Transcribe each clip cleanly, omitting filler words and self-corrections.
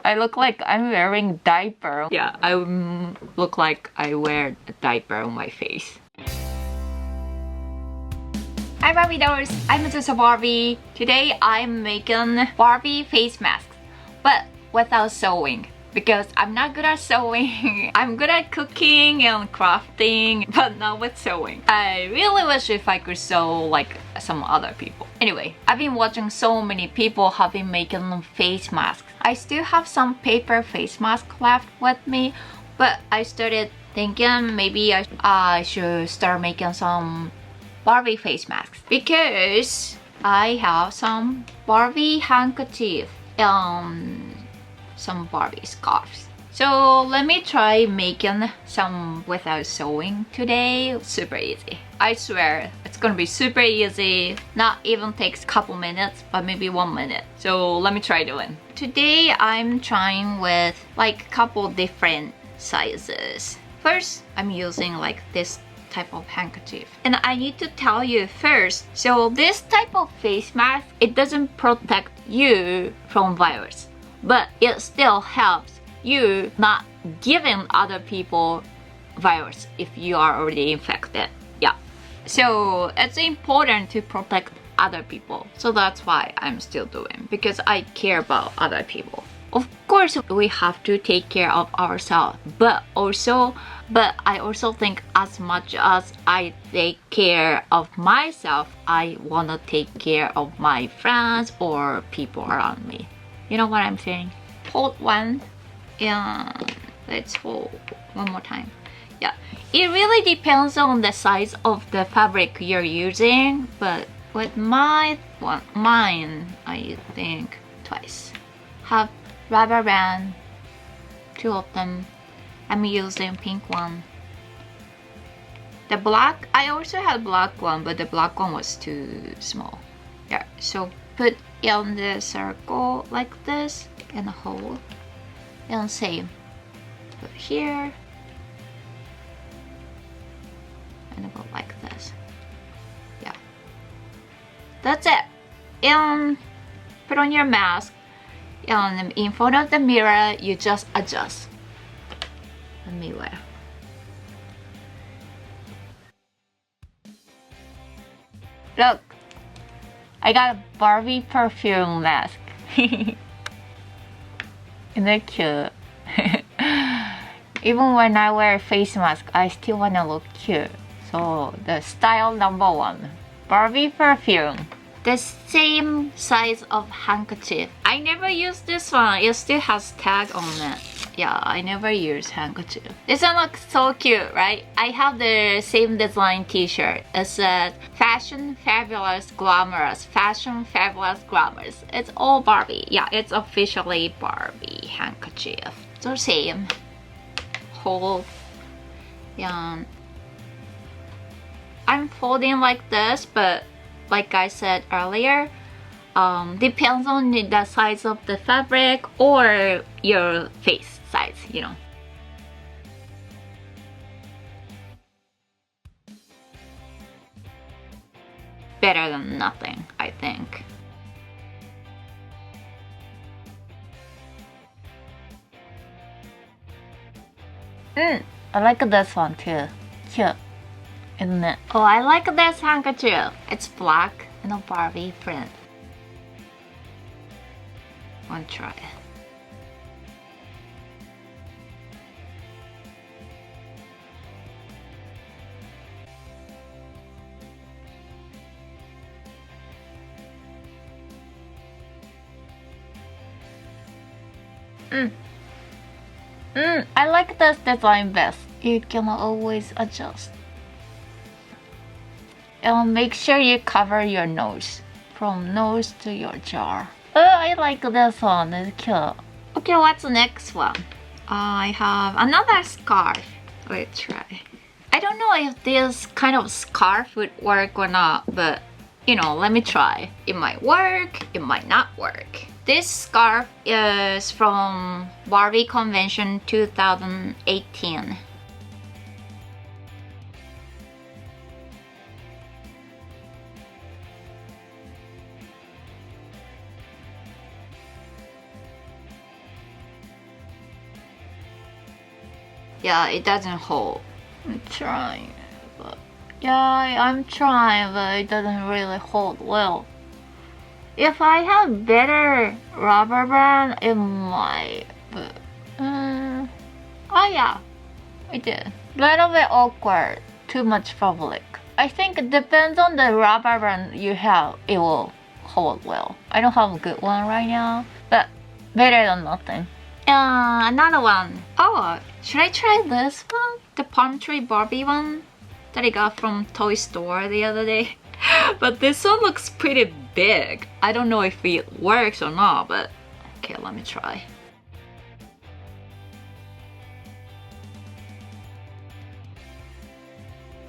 I look like I'm wearing diaper. Yeah, I look like I wear a diaper on my face. Hi Barbie dolls, I'm just a Barbie. Today I'm making Barbie face masks, but without sewing. Because I'm not good at sewing. I'm good at cooking and crafting, but not with sewing. I really wish if I could sew like some other people. Anyway, I've been watching so many people have been making face masks. I still have some paper face mask left with me, but I started thinking maybe I should start making some Barbie face masks because I have some Barbie handkerchief and some Barbie scarves. So let me try making some without sewing today. Super easy. I swear it's gonna be super easy. Not even takes a couple minutes, but maybe 1 minute. So let me try doing. Today I'm trying with like a couple different sizes. First, I'm using like this type of handkerchief. And I need to tell you first, so this type of face mask, it doesn't protect you from virus, but it still helps you not giving other people virus if you are already infected. Yeah, so it's important to protect other people. So that's why I'm still doing, because I care about other people. Of course we have to take care of ourselves, but I also think as much as I take care of myself, I want to take care of my friends or people around me. You know what I'm saying? Hold one and let's hold one more time. Yeah, it really depends on the size of the fabric you're using, but with mine I think twice. Have rubber band, 2 of them. I'm using pink one. The black, I also had black one, but the black one was too small. Yeah, so put in the circle like this in a hole, and same. Put here and go like this. Yeah, that's it. And put on your mask. And in front of the mirror, you just adjust. Let me wear. Look, I got a Barbie perfume mask. Isn't it cute? Even when I wear a face mask, I still wanna look cute. So the style number 1, Barbie perfume. The same size of handkerchief. I never use this one. It still has tag on it. Yeah, I never use handkerchief. This one looks so cute, right? I have the same design t-shirt. It says fashion, fabulous, glamorous. Fashion, fabulous, glamorous. It's all Barbie. Yeah, it's officially Barbie handkerchief. So same. Hold. Yeah. I'm folding like this, but like I said earlier, depends on the size of the fabric or your face size, you know. Better than nothing, I think. I like this one too. Cute, isn't it? Oh, I like this handkerchief. It's black and a Barbie print. One try. I like this design best. You can always adjust. And make sure you cover your nose, from nose to your jar. Oh, I like this one. It's cute. Okay, what's the next one? I have another scarf. Let's try. I don't know if this kind of scarf would work or not, but you know, let me try. It might work, it might not work. This scarf is from Barbie Convention 2018. Yeah, it doesn't hold. I'm trying, but yeah, I'm trying, but it doesn't really hold well. If I have better rubber band, it might, but oh yeah, I did. Little bit awkward, too much public. I think it depends on the rubber band you have, it will hold well. I don't have a good one right now, but better than nothing. Another one. Oh, should I try this one? The palm tree Barbie one that I got from toy store the other day. But this one looks pretty big. I don't know if it works or not, but okay, let me try.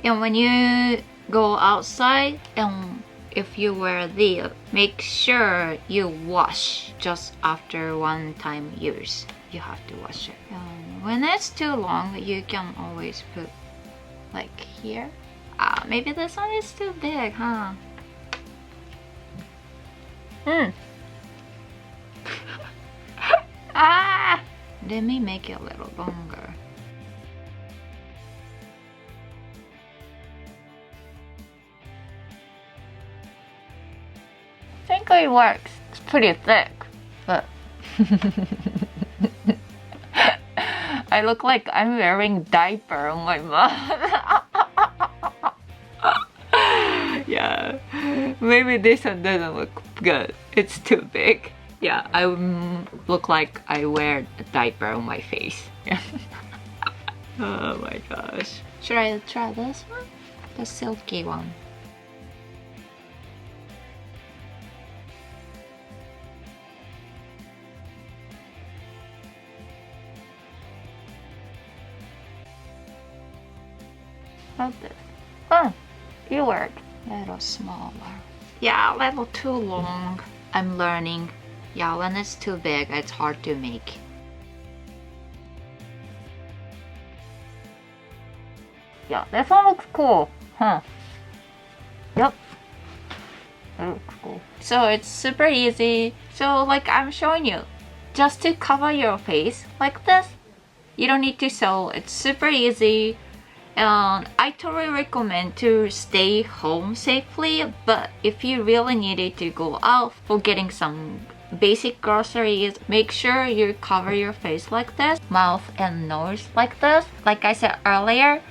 And when you go outside, and if you wear this, make sure you wash just after one time use. You have to wash it. When it's too long, you can always put like here. Maybe this one is too big, huh? Let me make it a little longer. I think it works. It's pretty thick, but I look like I'm wearing diaper on my mouth. Yeah, maybe this one doesn't look good. It's too big. Yeah, I look like I wear a diaper on my face. Oh my gosh. Should I try this one? The silky one. How's this? Oh, it worked. A little smaller. Yeah, a little too long. I'm learning. Yeah, when it's too big, it's hard to make. Yeah, this one looks cool. Huh. Yep. It looks cool. So it's super easy. So like I'm showing you, just to cover your face like this. You don't need to sew. It's super easy. And I totally recommend to stay home safely, but if you really needed to go out for getting some basic groceries, make sure you cover your face like this, mouth and nose like this. Like I said earlier,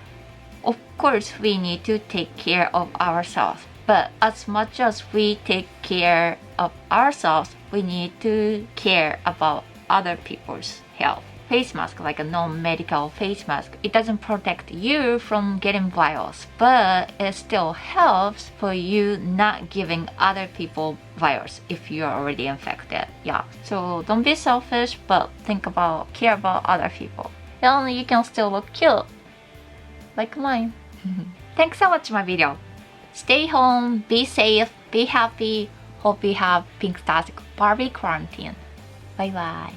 of course we need to take care of ourselves, but as much as we take care of ourselves, we need to care about other people's health. Face mask, like a non-medical face mask, it doesn't protect you from getting virus, but it still helps for you not giving other people virus if you're already infected. Yeah, so don't be selfish, but care about other people. And you can still look cute, like mine. Thanks for watching my video. Stay home, be safe, be happy. Hope you have Pinktastic Barbie quarantine. Bye bye.